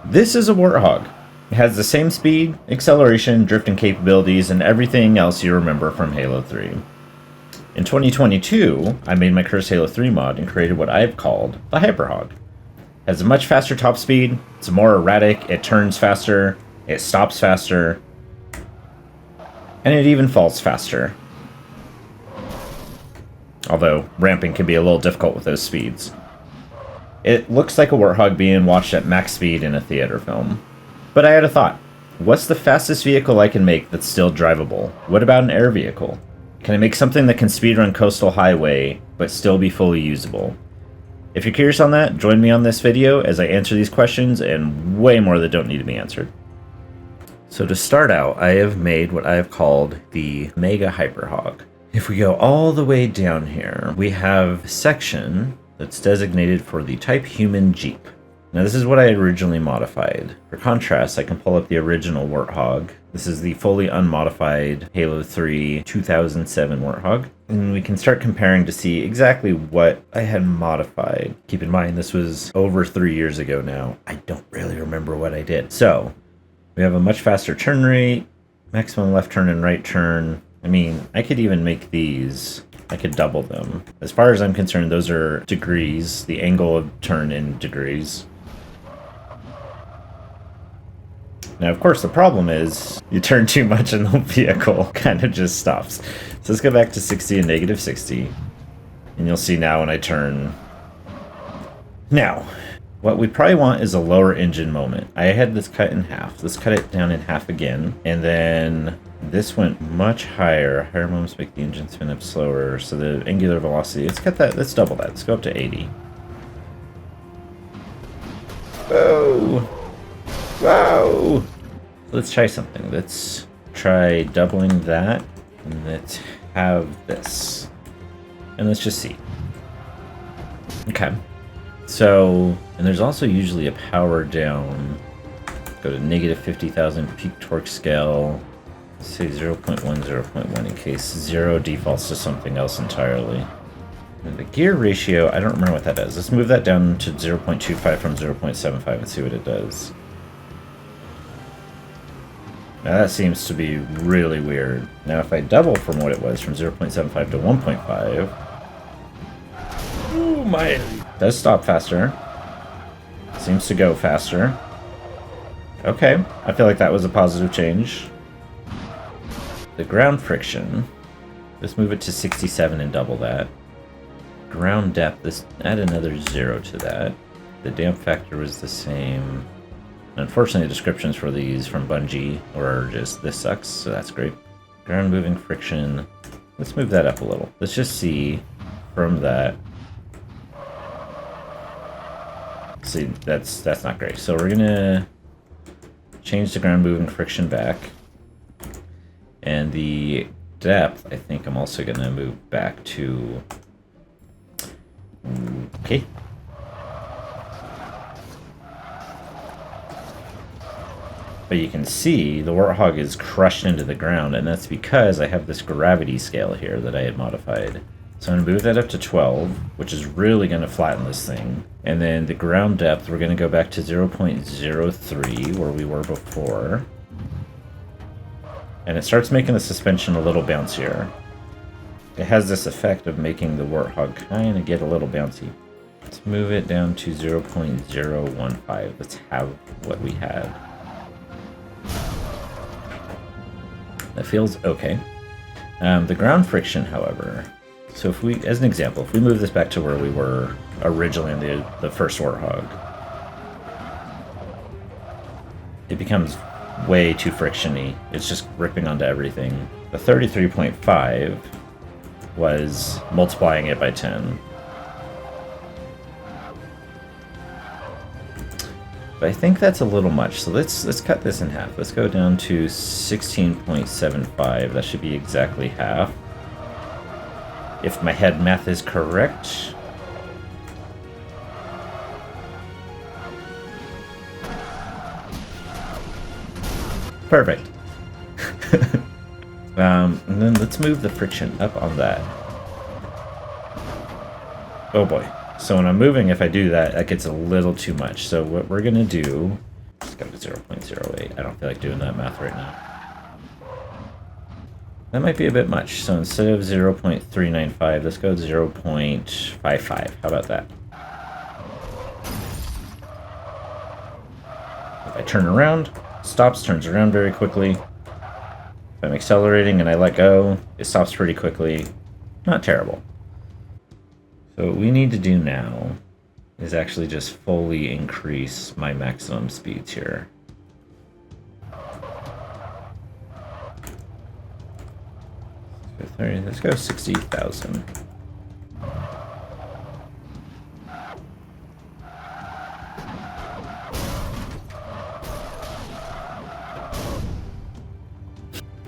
This is a Warthog. It has the same speed, acceleration, drifting capabilities, and everything else you remember from Halo 3. In 2022, I made my Cursed Halo 3 mod and created what I've called the Hyperhog. It has a much faster top speed, it's more erratic, it turns faster, it stops faster, and it even falls faster. Although ramping can be a little difficult with those speeds. It looks like a Warthog being watched at max speed in a theater film. But I had a thought. What's the fastest vehicle I can make that's still drivable? What about an air vehicle? Can I make something that can speedrun coastal highway, but still be fully usable? If you're curious on that, join me on this video as I answer these questions and way more that don't need to be answered. So to start out, I have made what I have called the Mega Hyperhog. If we go all the way down here, we have a section that's designated for the type human Jeep. Now this is what I originally modified. For contrast, I can pull up the original Warthog. This is the fully unmodified Halo 3 2007 Warthog. And we can start comparing to see exactly what I had modified. Keep in mind, this was over 3 years ago now. I don't really remember what I did. So, we have a much faster turn rate, maximum left turn and right turn. I mean, I could even make these. I could double them. As far as I'm concerned, those are degrees, the angle of turn in degrees. Now, of course, the problem is you turn too much and the vehicle kind of just stops. So let's go back to 60 and negative 60. And you'll see now when I turn. Now, what we probably want is a lower engine moment. I had this cut in half. Let's cut it down in half again. And then this went much higher. Higher moments make the engine spin up slower. So the angular velocity, let's cut that. Let's double that. Let's go up to 80. Whoa! Whoa! Let's try something. Let's try doubling that. And let's have this. And let's just see. Okay. So, and there's also usually a power down. Go to negative 50,000 peak torque scale. Say 0.1, 0.1 in case 0 defaults to something else entirely. And the gear ratio, I don't remember what that is. Let's move that down to 0.25 from 0.75 and see what it does. Now that seems to be really weird. Now if I double from what it was, from 0.75 to 1.5, oh my, it does stop faster. Seems to go faster. Okay, I feel like that was a positive change. The ground friction, let's move it to 67 and double that. Ground depth, let's add another 0 to that. The damp factor was the same. Unfortunately, the descriptions for these from Bungie were just, this sucks, so that's great. Ground moving friction, let's move that up a little. Let's just see from that. See, that's not great. So we're gonna change the ground moving friction back. And the depth, I think I'm also gonna move back to, okay. But you can see the Warthog is crushed into the ground, and that's because I have this gravity scale here that I had modified. So I'm going to move that up to 12, which is really going to flatten this thing. And then the ground depth, we're going to go back to 0.03, where we were before. And it starts making the suspension a little bouncier. It has this effect of making the Warthog kind of get a little bouncy. Let's move it down to 0.015. Let's have what we had. That feels okay. The ground friction, however, so if we, as an example, if we move this back to where we were originally in the first Warthog, it becomes way too frictiony. It's just ripping onto everything. The 33.5 was multiplying it by 10. But I think that's a little much, so let's cut this in half. Let's go down to 16.75. That should be exactly half. If my head math is correct. Perfect. And then let's move the friction up on that. Oh boy. So when I'm moving, if I do that, that gets a little too much. So what we're going to do Let's go to 0.08. I don't feel like doing that math right now. That might be a bit much. So instead of 0.395, let's go 0.55. How about that? If I turn around, stops, turns around very quickly. If I'm accelerating and I let go, it stops pretty quickly. Not terrible. So what we need to do now is actually just fully increase my maximum speeds here. Let's go 60,000.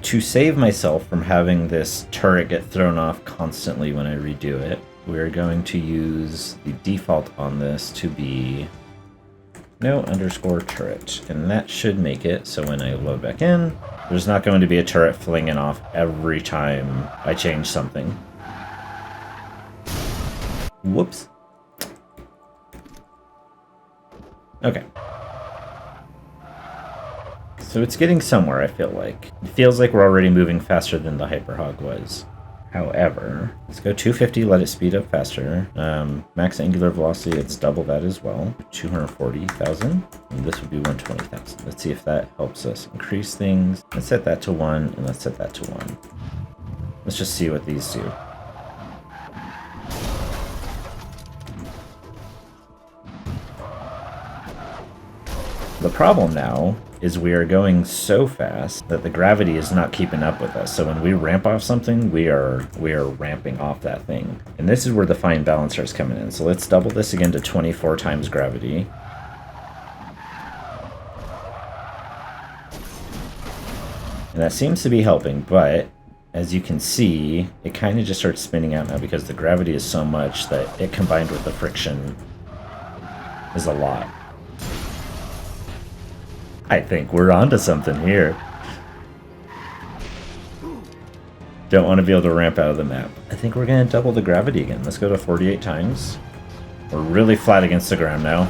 To save myself from having this turret get thrown off constantly when I redo it, we're going to use the default on this to be no underscore turret. And that should make it so when I load back in, there's not going to be a turret flinging off every time I change something. Whoops. Okay. So it's getting somewhere, I feel like. It feels like we're already moving faster than the Hyperhog was. However, let's go 250, let it speed up faster. Max angular velocity, it's double that as well. 240,000, and this would be 120,000. Let's see if that helps us increase things. Let's set that to 1, and let's set that to 1. Let's just see what these do. The problem now is we are going so fast that the gravity is not keeping up with us. So when we ramp off something, we are ramping off that thing. And this is where the fine balance starts coming in. So let's double this again to 24 times gravity. And that seems to be helping, but as you can see, it kind of just starts spinning out now because the gravity is so much that it combined with the friction is a lot. I think we're onto something here. Don't want to be able to ramp out of the map. I think we're going to double the gravity again. Let's go to 48 times. We're really flat against the ground now.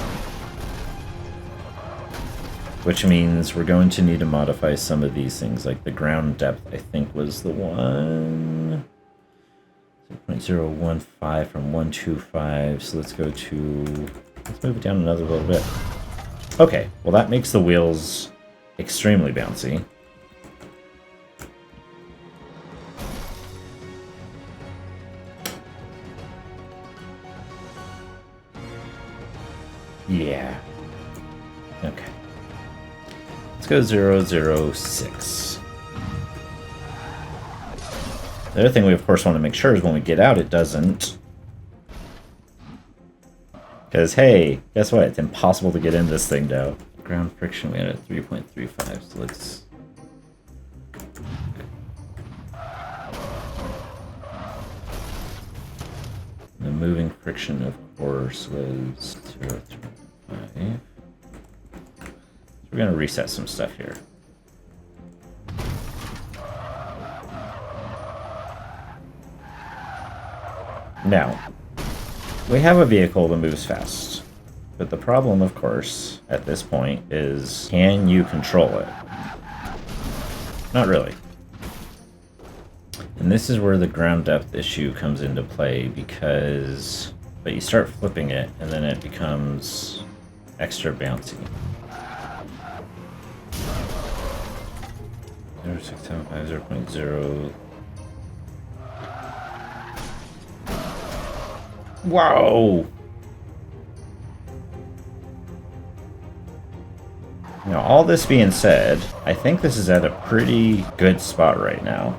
Which means we're going to need to modify some of these things. Like the ground depth, I think, was the one. 0.015 from 125. So let's go to... Let's move it down another little bit. Okay, well that makes the wheels extremely bouncy. Yeah. Okay. Let's go 006. The other thing we of course want to make sure is when we get out it doesn't. Because, hey, guess what? It's impossible to get in this thing now. Ground friction, we had at 3.35, so let's... The moving friction, of course, was 0.35. So we're going to reset some stuff here. Now, we have a vehicle that moves fast, but the problem, of course, at this point is, can you control it? Not really. And this is where the ground depth issue comes into play, because but you start flipping it, and then it becomes extra bouncy. 0.675, 0.0... Whoa! Now, all this being said, I think this is at a pretty good spot right now.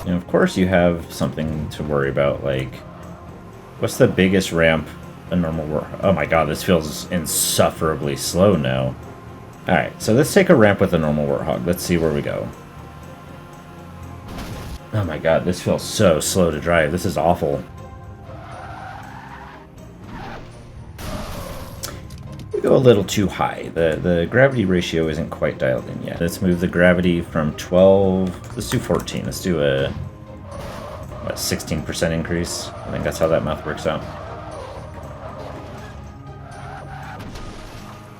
And of course you have something to worry about, like, what's the biggest ramp a normal Warthog? Oh my god, this feels insufferably slow now. Alright, so let's take a ramp with a normal Warthog. Let's see where we go. Oh my god, this feels so slow to drive. This is awful. We go a little too high. The gravity ratio isn't quite dialed in yet. Let's move the gravity from 12... Let's do 14. Let's do a what, 16% increase? I think that's how that math works out.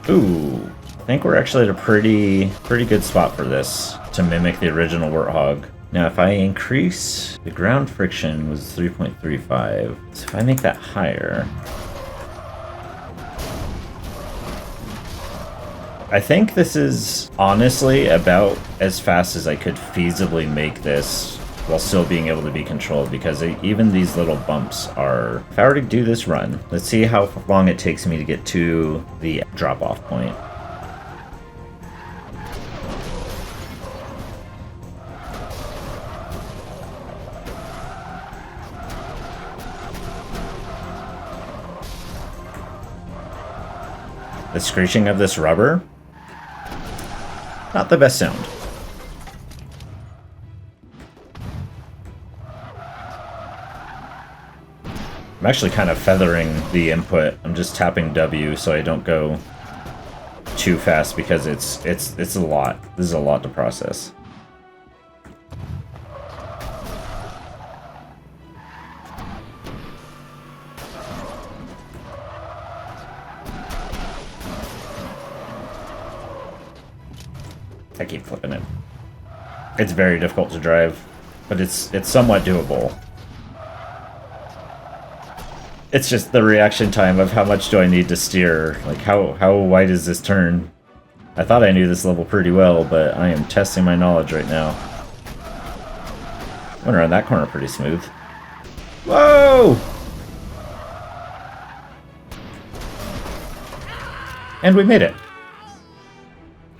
Ooh, I think we're actually at a pretty good spot for this to mimic the original Warthog. Now, if I increase the ground friction was 3.35, so if I make that higher, I think this is honestly about as fast as I could feasibly make this while still being able to be controlled, because even these little bumps are... If I were to do this run, let's see how long it takes me to get to the drop-off point. The screeching of this rubber, not the best sound. I'm actually kind of feathering the input. I'm just tapping W so I don't go too fast, because it's a lot. This is a lot to process. I keep flipping it. It's very difficult to drive, but it's somewhat doable. It's just the reaction time of how much do I need to steer. Like, how wide is this turn? I thought I knew this level pretty well, but I am testing my knowledge right now. Went around that corner pretty smooth. Whoa! And we made it.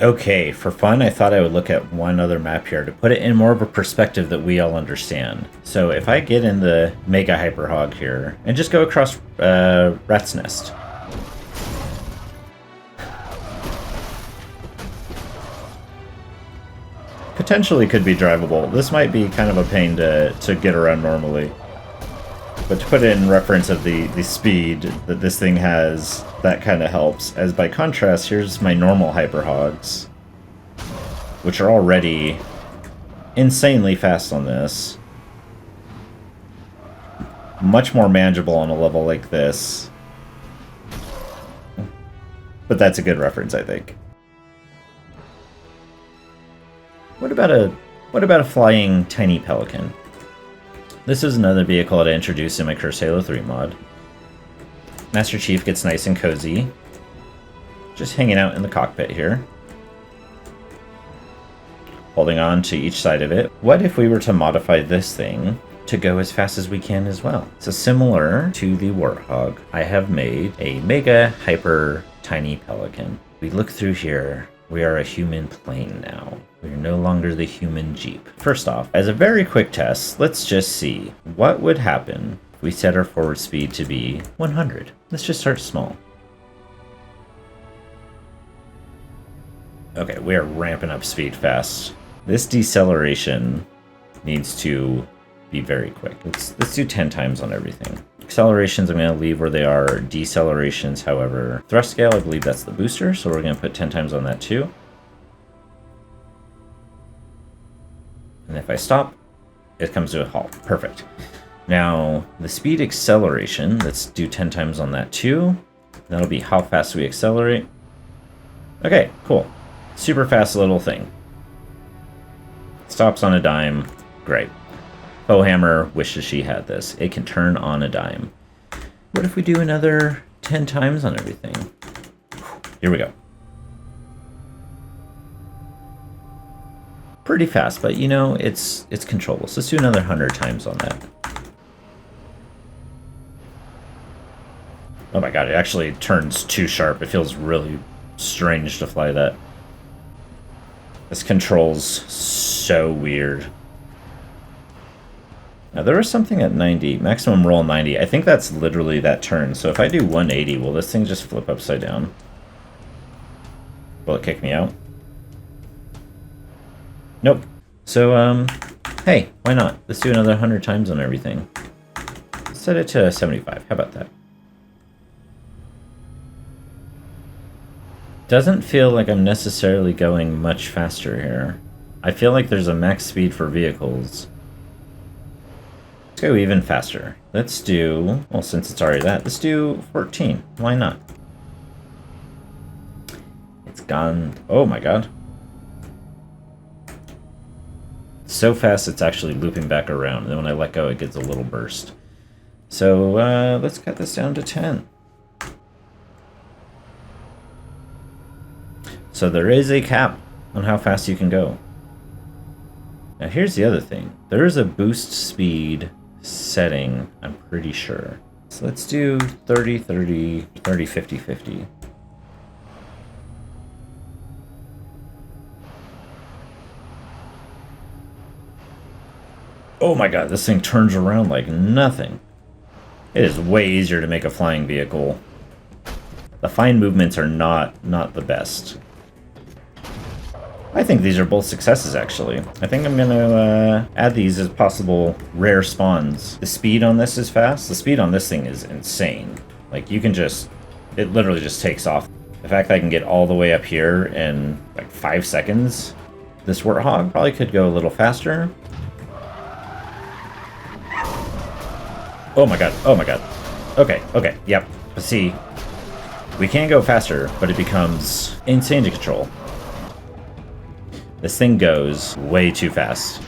Okay, for fun, I thought I would look at one other map here to put it in more of a perspective that we all understand. So if I get in the Mega Hyper Hog here and just go across Rat's Nest. Potentially could be drivable. This might be kind of a pain to get around normally. But to put it in reference of the speed that this thing has, that kind of helps. As by contrast, here's my normal Hyper Hogs, which are already insanely fast on this. Much more manageable on a level like this. But that's a good reference, I think. What about a flying tiny Pelican? This is another vehicle that I introduced in my Cursed Halo 3 mod. Master Chief gets nice and cozy, just hanging out in the cockpit here, holding on to each side of it. What if we were to modify this thing to go as fast as we can as well? So similar to the Warthog, I have made a Mega Hyper Tiny Pelican. We look through here. We are a human plane now. We are no longer the human Jeep. First off, as a very quick test, let's just see what would happen if we set our forward speed to be 100. Let's just start small. Okay, we are ramping up speed fast. This deceleration needs to be very quick. Let's do 10 times on everything. Accelerations I'm going to leave where they are. Decelerations, however. Thrust scale, I believe that's the booster, so we're going to put 10 times on that too. And if I stop, it comes to a halt. Perfect. Now, the speed acceleration, let's do 10 times on that too. That'll be how fast we accelerate. Okay, cool. Super fast little thing. Stops on a dime. Great. Bowhammer wishes she had this. It can turn on a dime. What if we do another 10 times on everything? Here we go. Pretty fast, but you know, it's controllable. So let's do another 100 times on that. Oh my god, it actually turns too sharp. It feels really strange to fly that. This controls so weird. Now there was something at 90, maximum roll 90. I think that's literally that turn. So if I do 180, will this thing just flip upside down? Will it kick me out? Nope. So, hey, why not? Let's do another 100 times on everything. Set it to 75. How about that? Doesn't feel like I'm necessarily going much faster here. I feel like there's a max speed for vehicles. go even faster. Let's do, well, since it's already that, let's do 14. Why not? It's gone. Oh my god. So fast it's actually looping back around. And then when I let go, it gets a little burst. So let's cut this down to 10. So there is a cap on how fast you can go. Now here's the other thing. There is a boost speed setting, I'm pretty sure. So let's do 30, 30, 30, 50, 50. Oh my god, this thing turns around like nothing. It is way easier to make a flying vehicle. The fine movements are not the best. I think these are both successes, actually. I think I'm gonna add these as possible rare spawns. The speed on this is fast. The speed on this thing is insane. Like, you can just... it literally just takes off. The fact that I can get all the way up here in, like, 5 seconds. This Warthog probably could go a little faster. Oh my god, oh my god. Okay, okay, yep. But see, we can go faster, but it becomes insane to control. This thing goes way too fast.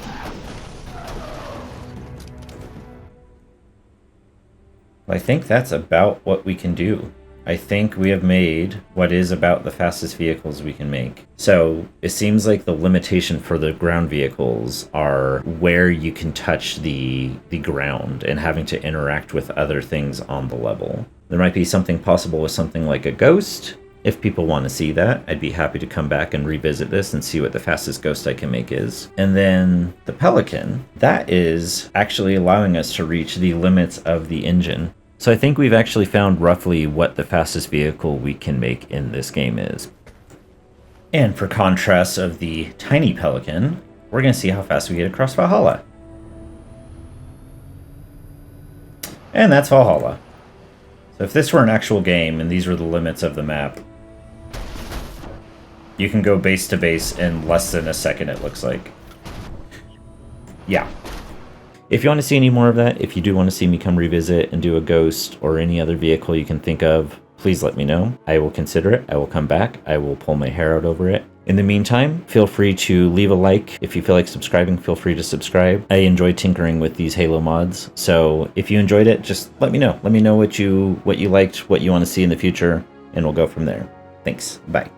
I think that's about what we can do. I think we have made what is about the fastest vehicles we can make. So it seems like the limitation for the ground vehicles are where you can touch the ground and having to interact with other things on the level. There might be something possible with something like a ghost. If people want to see that, I'd be happy to come back and revisit this and see what the fastest ghost I can make is. And then the Pelican, that is actually allowing us to reach the limits of the engine. So I think we've actually found roughly what the fastest vehicle we can make in this game is. And for contrast of the tiny Pelican, we're going to see how fast we get across Valhalla. And that's Valhalla. So if this were an actual game and these were the limits of the map, you can go base to base in less than a second, it looks like. Yeah. If you want to see any more of that, if you do want to see me come revisit and do a ghost or any other vehicle you can think of, please let me know. I will consider it. I will come back. I will pull my hair out over it. In the meantime, feel free to leave a like. If you feel like subscribing, feel free to subscribe. I enjoy tinkering with these Halo mods, so if you enjoyed it, just let me know. Let me know what you liked, what you want to see in the future, and we'll go from there. Thanks. Bye.